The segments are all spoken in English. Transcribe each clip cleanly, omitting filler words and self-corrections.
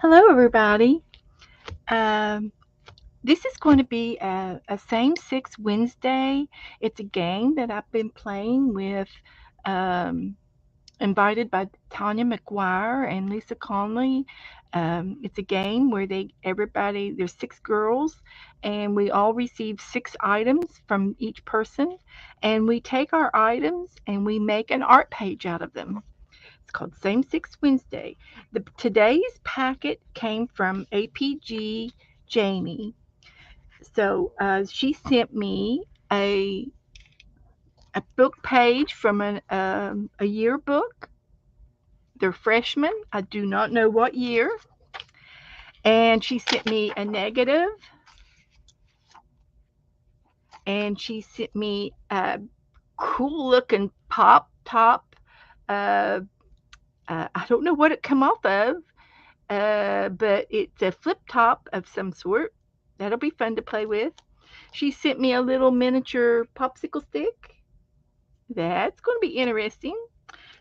Hello, everybody. Um, this is going to be a Same Six Wednesday. It's a game that I've been playing with, um, invited by Tanya McGuire and Lisa Conley. It's a game where there's six girls, and we all receive six items from each person, and we take our items and we make an art page out of them. It's called Same Six Wednesday. Today's packet came from APG Jamie. So she sent me a a book page from a yearbook. They're freshmen. I do not know what year. And she sent me a negative, and she sent me a cool looking pop top. Uh, I don't know what it come off of, but it's a flip top of some sort. That'll be fun to play with. She sent me a little miniature popsicle stick. That's going to be interesting.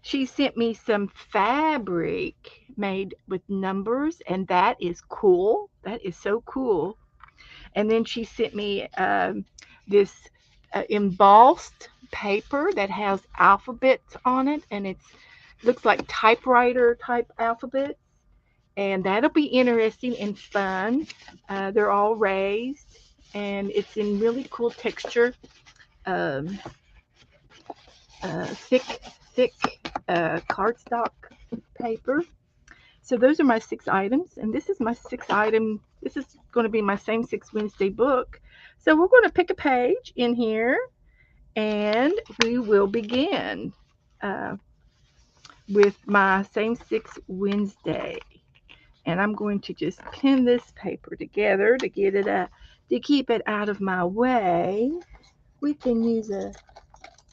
She sent me some fabric made with numbers, and that is cool. That is so cool. And then she sent me this embossed paper that has alphabets on it, and it looks like typewriter type alphabets, and that'll be interesting and fun. They're all raised, and it's in really cool texture, um, thick, thick cardstock paper. So those are my six items, and this is my six item. This is going to be my Same Six Wednesday book. So we're going to pick a page in here, and we will begin uh, with my Same Six Wednesday. And I'm going to just pin this paper together to get it to keep it out of my way. We can use a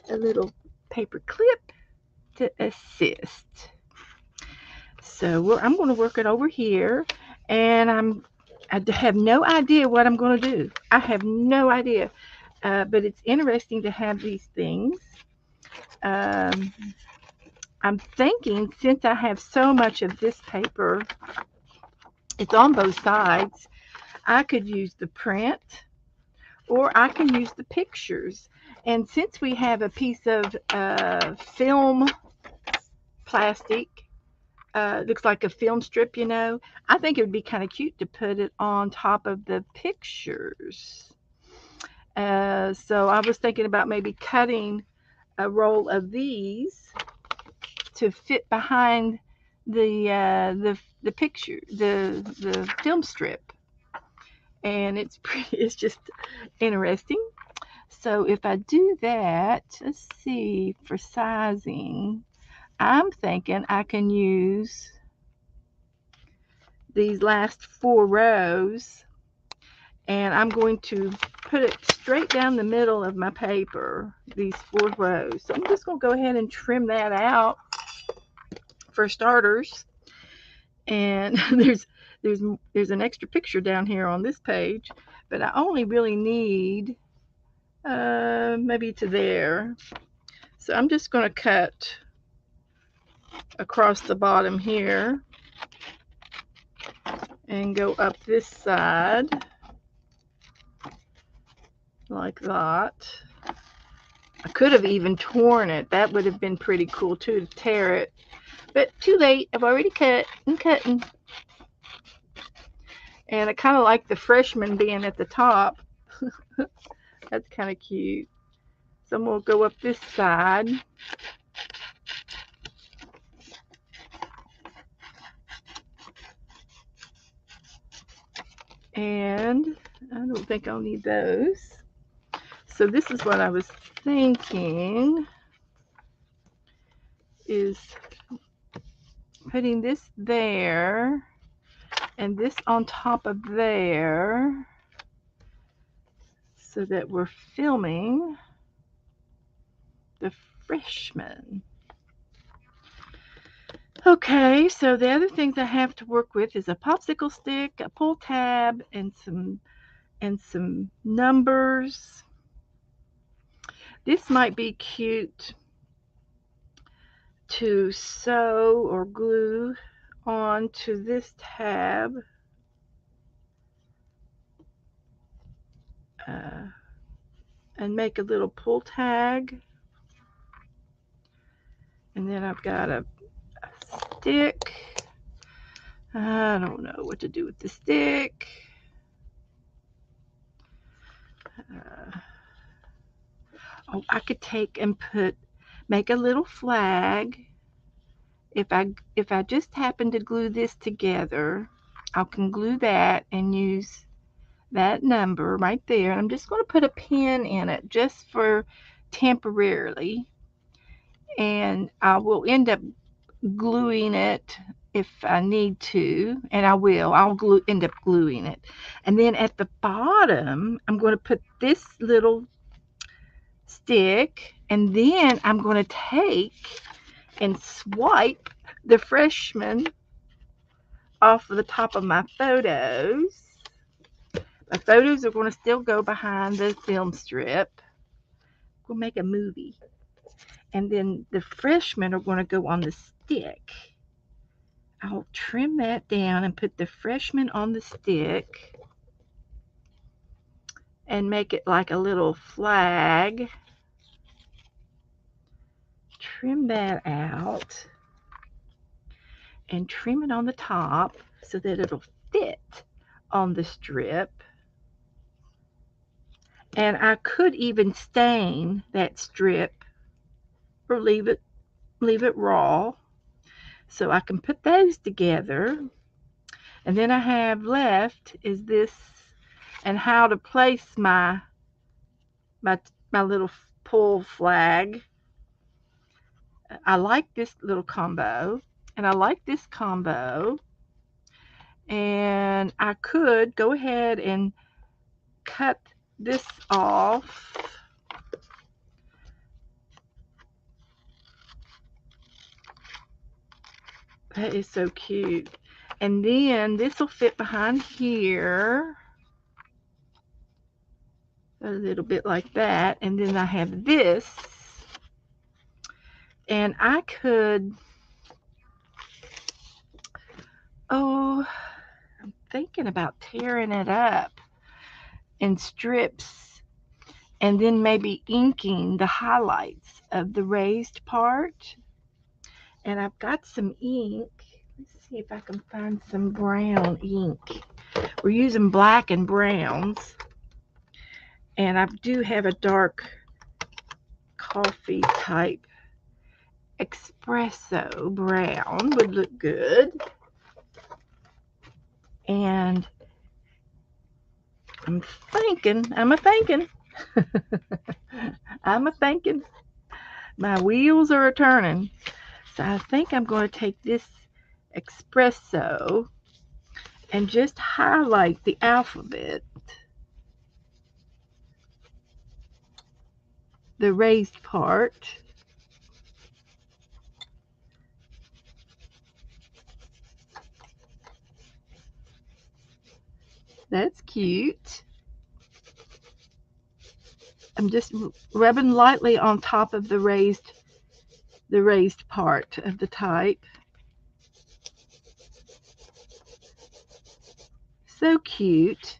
little paper clip to assist. So I'm going to work it over here, and I have no idea what I'm going to do. I have no idea, but it's interesting to have these things. Um, I'm thinking since I have so much of this paper, it's on both sides. I could use the print or I can use the pictures. And since we have a piece of film plastic, looks like a film strip, I think it would be kind of cute to put it on top of the pictures. So I was thinking about maybe cutting a roll of these to fit behind the picture, the film strip, and it's just interesting. So if I do that, let's see, for sizing, I'm thinking I can use these last four rows, and I'm going to put it straight down the middle of my paper, these four rows. So I'm just going to go ahead and trim that out for starters. And there's there's an extra picture down here on this page, but I only really need maybe to there. So I'm just going to cut across the bottom here and go up this side like that. I could have even torn it. That would have been pretty cool too, to tear it. But too late. I've already cut and cutting. And I kind of like the freshman being at the top. That's kind of cute. So I'm going to go up this side. And I don't think I'll need those. So this is what I was thinking, is putting this there and this on top of there so that we're filming the freshman. Okay, so the other things I have to work with is a popsicle stick, a pull tab, and some numbers. This might be cute to sew or glue onto this tab. And make a little pull tag. And then I've got a stick. I don't know what to do with the stick. Oh, I could take and make a little flag. If I just happen to glue this together, I can glue that and use that number right there. I'm just going to put a pin in it just for temporarily, and I will end up gluing it if I need to, and I will. I'll end up gluing it. And then at the bottom, I'm going to put this little stick, and then I'm going to take and swipe the freshman off of the top of my photos. My photos are going to still go behind the film strip. We'll make a movie. And then the freshmen are going to go on the stick. I'll trim that down and put the freshman on the stick and make it like a little flag. Trim that out and trim it on the top so that it'll fit on the strip. And I could even stain that strip or leave it raw. So I can put those together. And then I have left is this and how to place my little pull flag. I like this little combo, and I like this combo, and I could go ahead and cut this off. That is so cute. And then this will fit behind here a little bit like that. And then I have this, and I could, I'm thinking about tearing it up in strips and then maybe inking the highlights of the raised part. And I've got some ink. Let's see if I can find some brown ink. We're using black and browns. And I do have a dark coffee type espresso brown would look good. And I'm a thinking. My wheels are turning. So I think I'm going to take this espresso and just highlight the alphabet, the raised part. That's cute. I'm just rubbing lightly on top of the raised part of the type. So cute.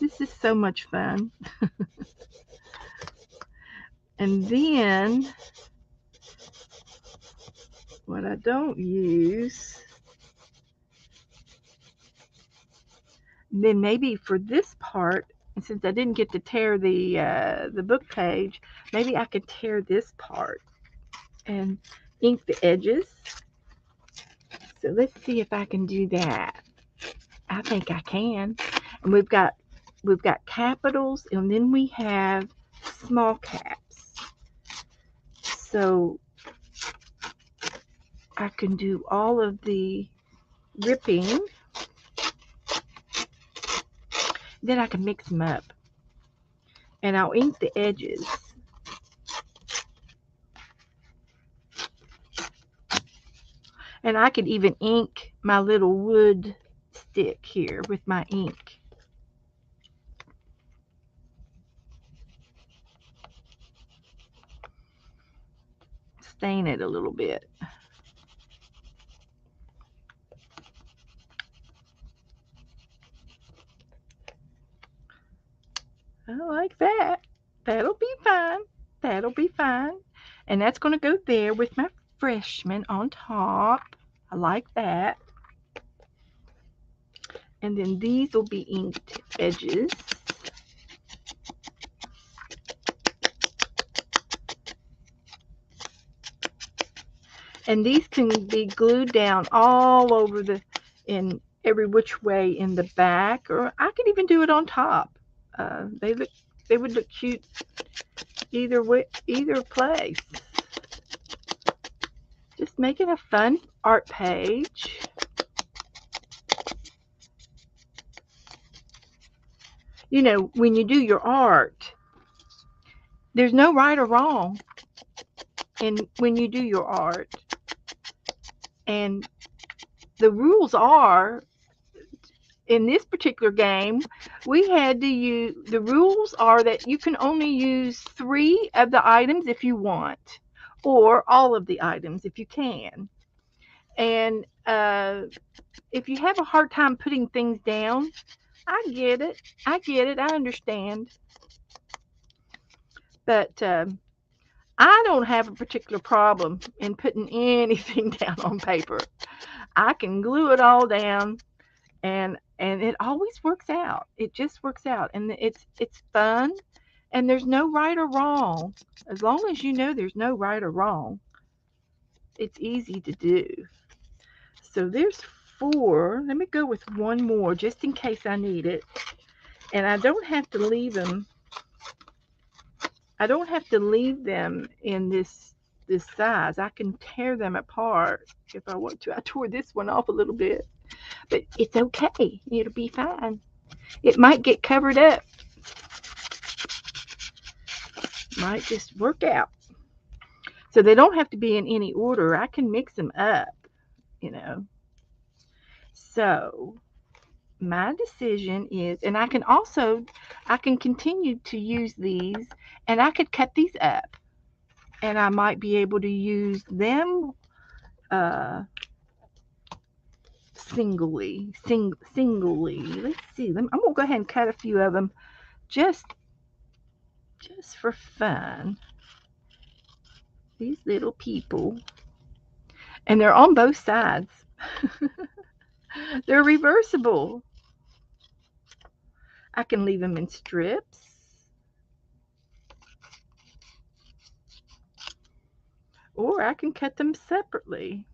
This is so much fun. And then what I don't use, then maybe for this part, and since I didn't get to tear the book page, maybe I could tear this part and ink the edges. So let's see if I can do that. I think I can. And we've got capitals, and then we have small caps. So I can do all of the ripping. Then I can mix them up. And I'll ink the edges. And I could even ink my little wood stick here with my ink. stain it a little bit. I like that. That'll be fine. That'll be fine. And that's going to go there with my freshman on top. I like that. And then these will be inked edges. And these can be glued down all over in every which way in the back, or I could even do it on top. They would look cute either way, either place. Just making a fun art page. You know, when you do your art, there's no right or wrong. And when you do your art, and the rules are, in this particular game, we had to use, the rules are that you can only use 3 of the items if you want, or all of the items if you can. And if you have a hard time putting things down, I get it. I understand. But I don't have a particular problem in putting anything down on paper. I can glue it all down, and it always works out. It just works out, and it's fun, and there's no right or wrong. As long as you know there's no right or wrong, it's easy to do. So there's 4. Let me go with one more just in case I need it. And I don't have to leave them. I don't have to leave them in this size. I can tear them apart if I want to. I tore this one off a little bit, but it's okay. It'll be fine. It might get covered up. Might just work out. So they don't have to be in any order. I can mix them up, you know. So my decision is, and I can continue to use these, and I could cut these up, and I might be able to use them singly. Let's see them. I'm gonna go ahead and cut a few of them just for fun. These little people, and they're on both sides. They're reversible. I can leave them in strips, or I can cut them separately.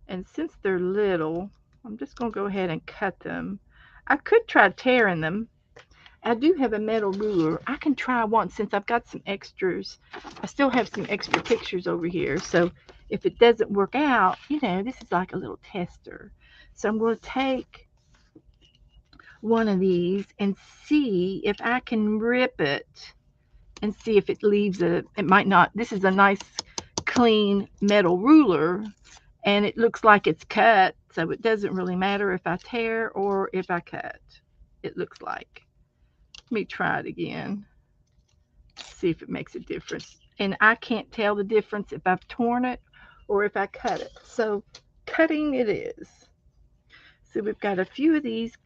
And since they're little, I'm just going to go ahead and cut them. I could try tearing them. I do have a metal ruler. I can try once, since I've got some extras. I still have some extra pictures over here. So if it doesn't work out, you know, this is like a little tester. So I'm going to take one of these and see if I can rip it and see if it leaves it might not. This is a nice clean metal ruler, and it looks like it's cut, so it doesn't really matter if I tear or if I cut. It looks like. Let me try it again. See if it makes a difference. And I can't tell the difference if I've torn it or if I cut it. So cutting it is. So we've got a few of these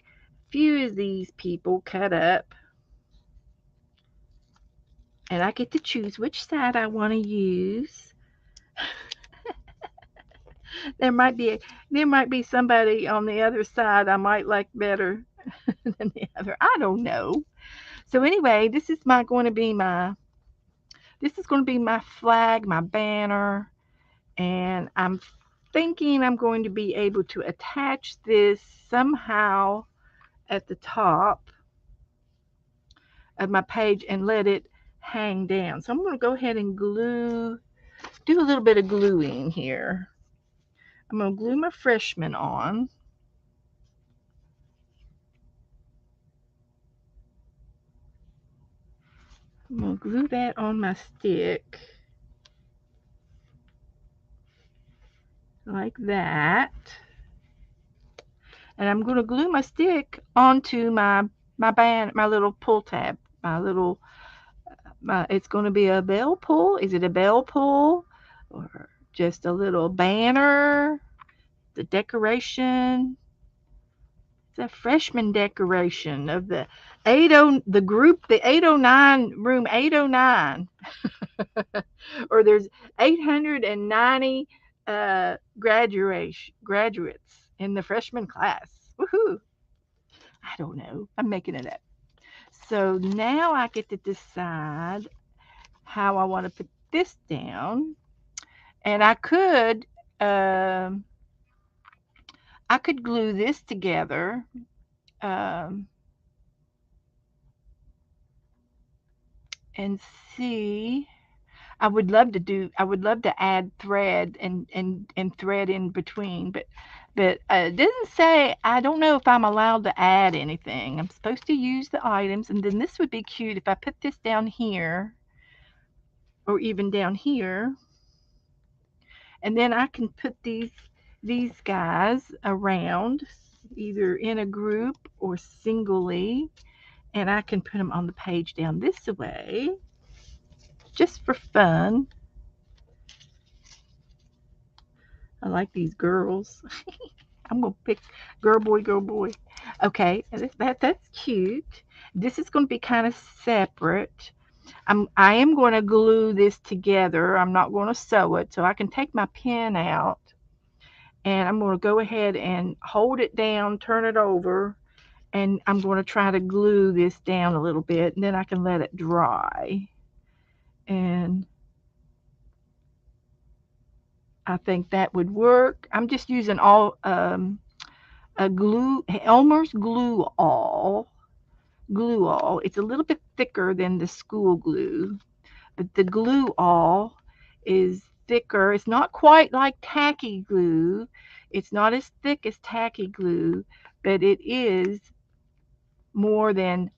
people cut up. And I get to choose which side I want to use. There might be somebody on the other side I might like better than the other. I don't know. So anyway, this is going to be my flag, my banner, and I'm thinking I'm going to be able to attach this somehow at the top of my page and let it hang down. So I'm going to go ahead and do a little bit of gluing here. I'm going to glue my freshman on. I'm going to glue that on my stick. Like that. And I'm going to glue my stick onto my little pull tab, my little It's going to be a bell pull. Is it a bell pull or just a little banner? The decoration. It's a freshman decoration of the the group, the 809, room 809. Or there's 890 graduates in the freshman class. Woohoo! I don't know. I'm making it up. So now I get to decide how I want to put this down, and um, I could glue this together. Um, and see. I would love to add thread and thread in between, but it doesn't say. I don't know if I'm allowed to add anything. I'm supposed to use the items, and then this would be cute if I put this down here or even down here, and then I can put these guys around either in a group or singly, and I can put them on the page down this way just for fun. I like these girls. I'm gonna pick girl, boy, girl, boy. Okay, that's cute. This is gonna be kind of separate. I am going to glue this together. I'm not going to sew it, so I can take my pen out and I'm going to go ahead and hold it down, turn it over, and I'm going to try to glue this down a little bit, and then I can let it dry. And I think that would work. I'm just using all a glue, Elmer's glue all. Glue all. It's a little bit thicker than the school glue, but the glue all is thicker. It's not quite like tacky glue. It's not as thick as tacky glue, but it is more than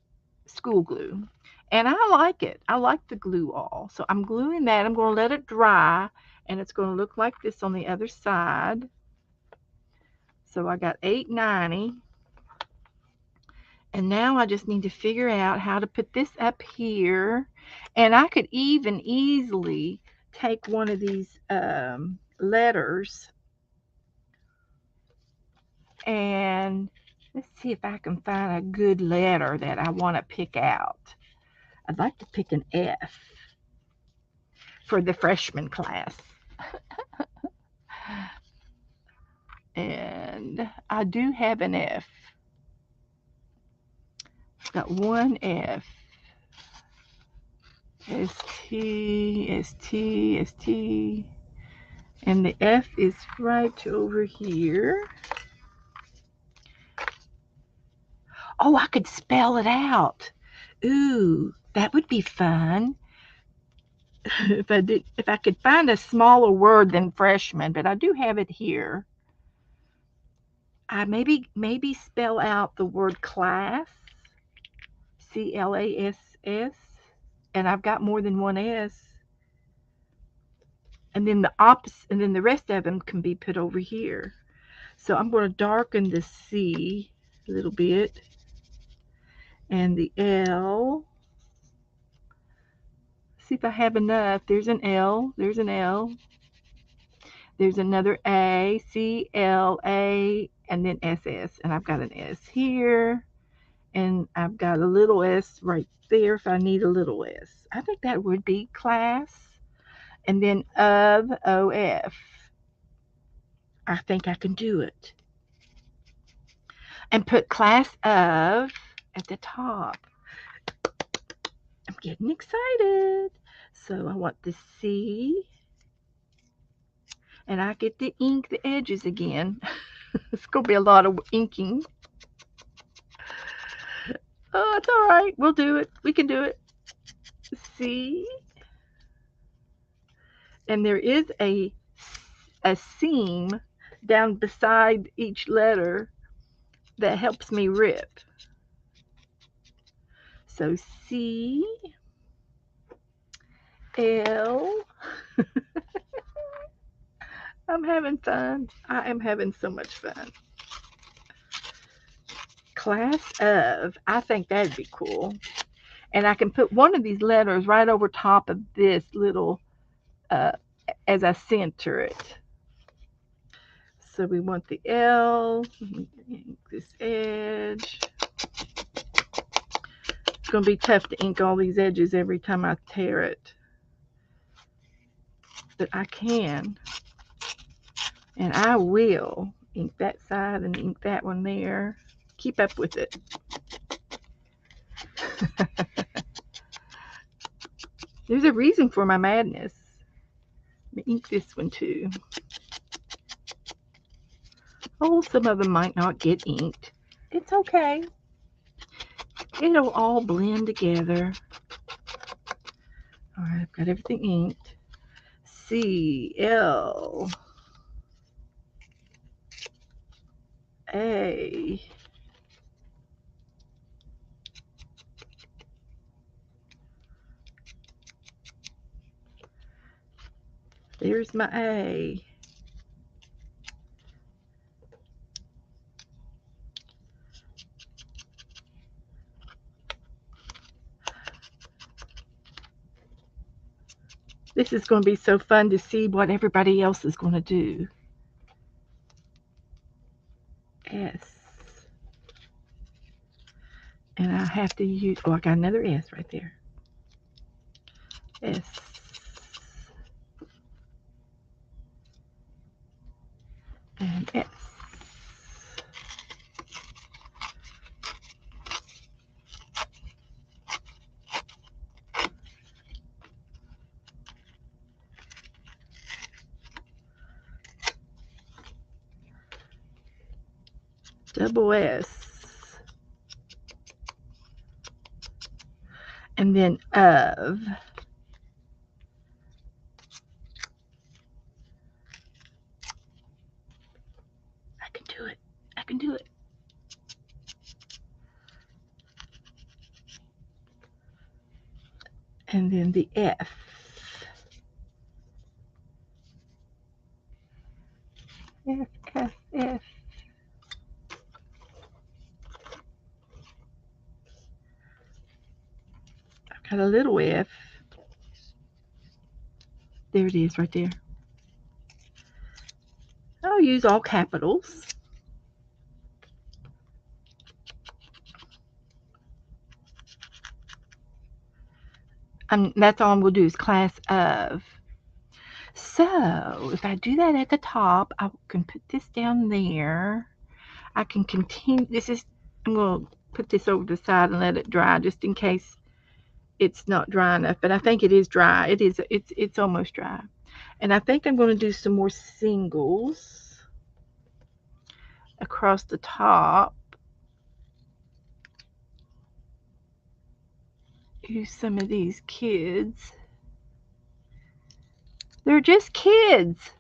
school glue. And I like it. I like the glue all. So I'm gluing that. I'm going to let it dry, and it's going to look like this on the other side. So I got 890. And now I just need to figure out how to put this up here. And I could even easily take one of these letters and let's see if I can find a good letter that I want to pick out. I'd like to pick an F for the freshman class. And I do have an F. I've got one F. S-T, S-T, S-T. And the F is right over here. Oh, I could spell it out. Ooh, that would be fun. If I could find a smaller word than freshman, but I do have it here. I maybe spell out the word class, C-L-A-S-S, and I've got more than one S. And then the rest of them can be put over here. So I'm going to darken the C a little bit, and the L. See if I have enough. There's an L. There's an L. There's another A, C, L, A, and then SS. And I've got an S here. And I've got a little S right there if I need a little S. I think that would be class. And then of, O-F. I think I can do it. And put class of at the top. I'm getting excited. So I want the C. And I get to ink the edges again. It's going to be a lot of inking. Oh, it's all right. We'll do it. We can do it. C. And there is a seam down beside each letter that helps me rip. So C, L. I'm having fun. I am having so much fun. Class of. I think that'd be cool. And I can put one of these letters right over top of this little uh, as I center it. So we want the L, this edge. It's going to be tough to ink all these edges every time I tear it. But I can, and I will ink that side and ink that one there. Keep up with it. There's a reason for my madness. Let me ink this one too. Oh, some of them might not get inked. It's okay. It'll all blend together. All right, I've got everything inked. C, L, A. There's my A. This is going to be so fun to see what everybody else is going to do. S. And I have to use, oh, I got another S right there. S. And S. Double S. And then of. I can do it. I can do it. And then the F. F, F, F. I've got a little F. There it is right there. I'll use all capitals. That's all I'm going to do is class of. So if I do that at the top, I can put this down there. I can continue. I'm going to put this over the side and let it dry just in case it's not dry enough. But I think it is dry. It's almost dry. And I think I'm going to do some more singles across the top. Use some of these kids. They're just kids.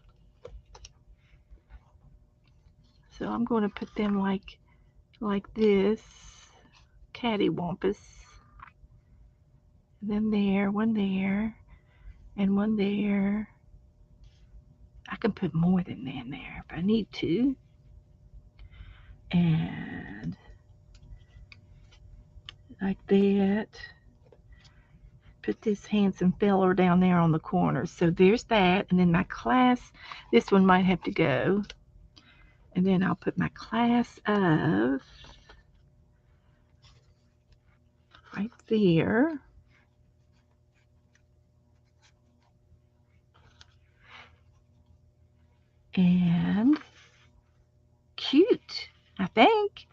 So I'm going to put them like this. Cattywampus. And then there, one there, and one there. I can put more than that in there if I need to. And like that. Put this handsome feller down there on the corner. So there's that. And then my class, this one might have to go. And then I'll put my class of right there. And cute, I think.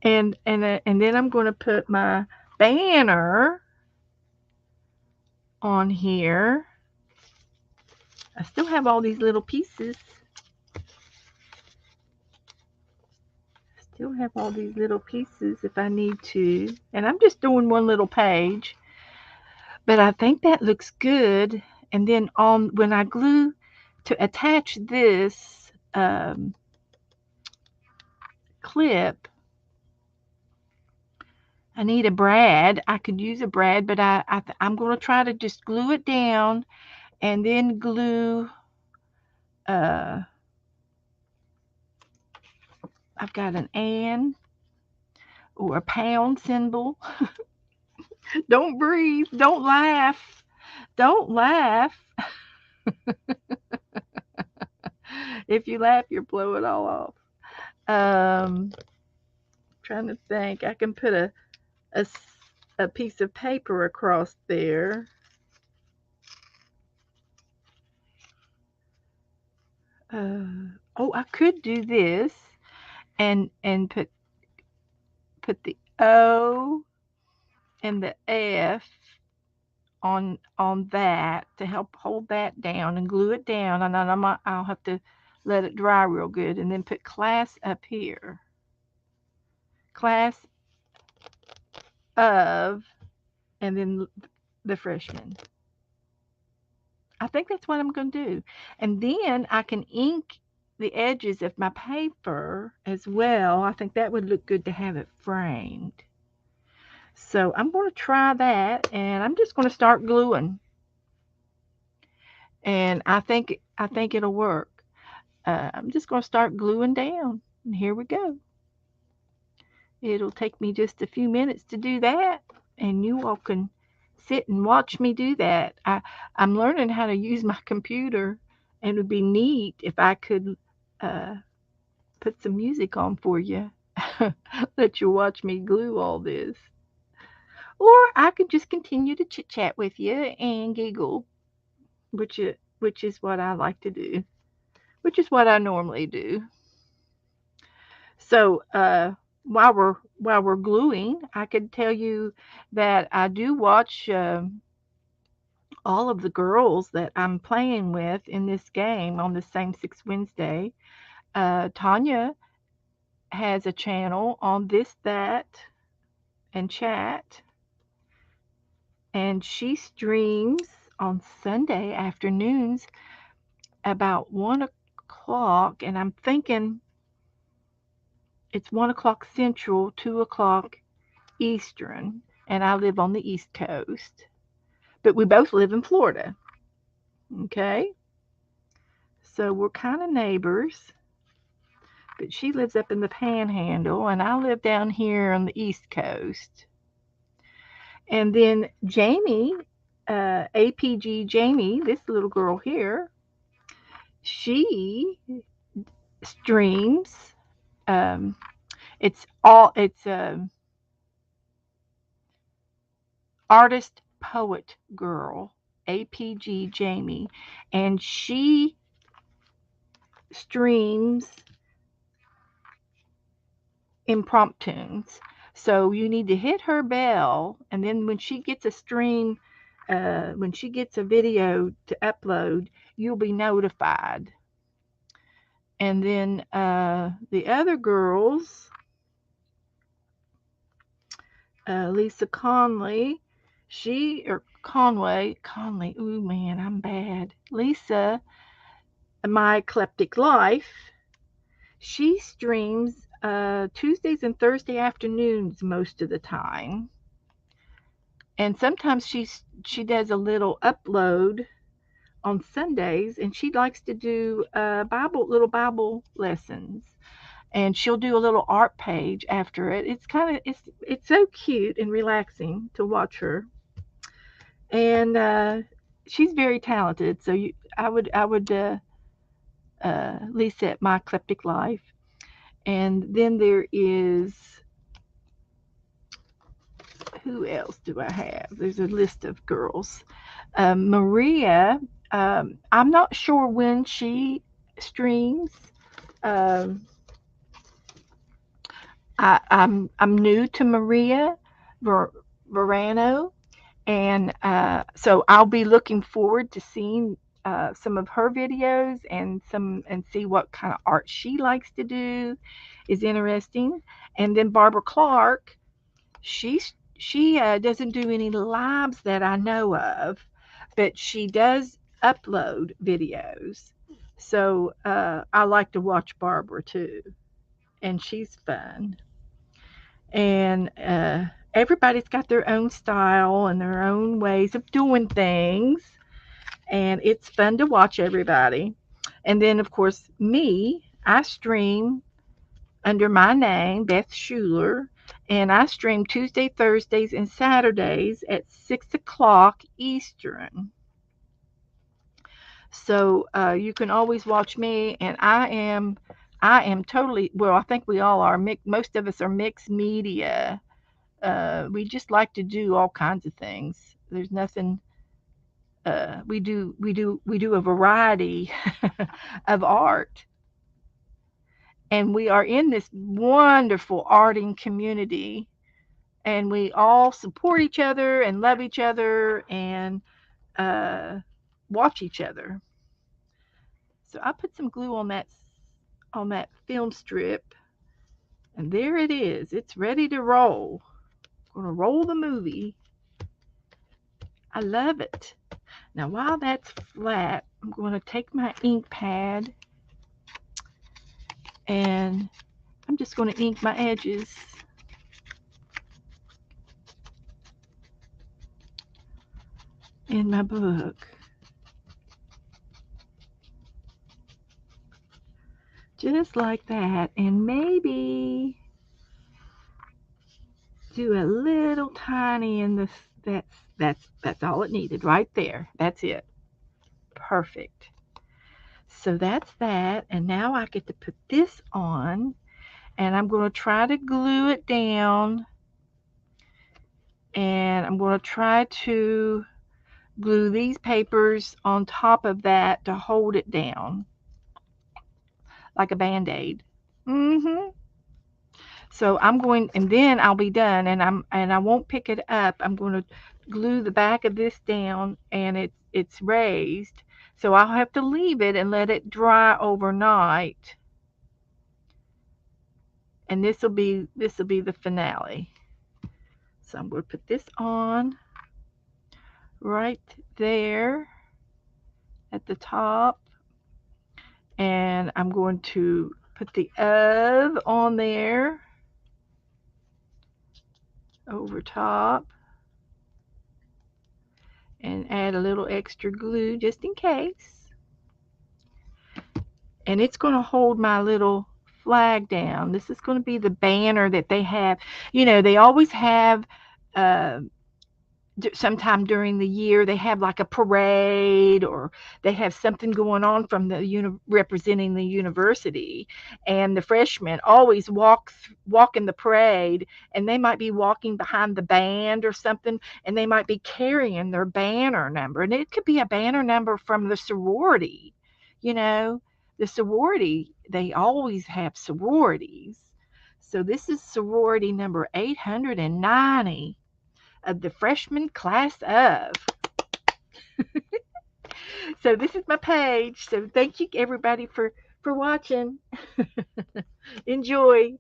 And then I'm going to put my banner on here. I still have all these little pieces. Still have all these little pieces if I need to. And I'm just doing one little page. But I think that looks good. And then when I glue to attach this clip, I need a brad. I could use a brad, but I'm going to try to just glue it down and then glue. I've got an and or a pound symbol. Don't breathe. Don't laugh. Don't laugh. If you laugh, you'll blow it all off. Trying to think. I can put a, a piece of paper across there. Oh, I could do this and put the O and the F on that to help hold that down and glue it down. And then I'll have to let it dry real good, and then put class up here. Class of, and then the freshman. I think that's what I'm going to do. And then I can ink the edges of my paper as well. I think that would look good to have it framed. So I'm going to try that, and I'm just going to start gluing. And I think it'll work. I'm just going to start gluing down. And here we go. It'll take me just a few minutes to do that, and you all can sit and watch me do that. I'm learning how to use my computer, and it would be neat if I could uh, put some music on for you. Let you watch me glue all this. Or I could just continue to chit chat with you and giggle, which is what I like to do, which is what I normally do. So while we're gluing, I could tell you that I do watch all of the girls that I'm playing with in this game on the same Six Wednesday. Tanya has a channel on This, That, and Chat, and she streams on Sunday afternoons about 1 o'clock, and I'm thinking it's 1 o'clock Central, 2 o'clock Eastern, and I live on the East Coast. But we both live in Florida. Okay? So we're kind of neighbors. But she lives up in the Panhandle, and I live down here on the East Coast. And then Jamie, APG Jamie, this little girl here, she streams. Um, it's artist poet girl, APG Jamie, and she streams impromptus. So you need to hit her bell, and then when she gets a stream, when she gets a video to upload, you'll be notified. And then the other girls, Lisa Conley, Conley. Ooh man, I'm bad. Lisa, My Eclectic Life. She streams Tuesdays and Thursday afternoons most of the time, and sometimes she does a little upload on Sundays, and she likes to do little Bible lessons, and she'll do a little art page after it. It's so cute and relaxing to watch her, and she's very talented. So I would Lisa, My Eclectic Life. And then there is, who else do I have? There's a list of girls. Maria, I'm not sure when she streams. Um, I'm new to Maria Verano, and so I'll be looking forward to seeing some of her videos and see what kind of art she likes to do is interesting. And then Barbara Clark, she doesn't do any lives that I know of, but she does upload videos. So I like to watch Barbara too, and she's fun. And everybody's got their own style and their own ways of doing things, and it's fun to watch everybody. And then, of course, I stream under my name, Beth Schuler, And I stream Tuesday, Thursdays, and Saturdays at 6 o'clock Eastern. So you can always watch me, and I am totally, well, I think we all are. Most of us are mixed media. We just like to do all kinds of things. There's nothing. We do a variety of art, and we are in this wonderful arting community, and we all support each other and love each other and uh, watch each other. So I put some glue on that film strip, and there it is. It's ready to roll. I'm gonna roll the movie. I love it. Now while that's flat, I'm gonna take my ink pad and I'm just gonna ink my edges. In my book. Just like that. And maybe do a little tiny in this. That's all it needed right there. That's it. Perfect. So that's that. And now I get to put this on. And I'm going to try to glue it down. And I'm going to try to glue these papers on top of that to hold it down. Like a band-aid. Mm-hmm. So I'm going, and then I'll be done, and I won't pick it up. I'm going to glue the back of this down, and it's raised. So I'll have to leave it and let it dry overnight. And this will be the finale. So I'm going to put this on right there at the top, and I'm going to put the of on there over top. And add a little extra glue just in case. And it's going to hold my little flag down. This is going to be the banner that they have. They always have, uh, sometime during the year, they have like a parade, or they have something going on from representing the university, and the freshmen always walk in the parade, and they might be walking behind the band or something, and they might be carrying their banner number, and it could be a banner number from the sorority. you know the sorority, they always have sororities. So this is sorority number 890 of the freshman class of. So this is my page. So thank you everybody for watching. Enjoy.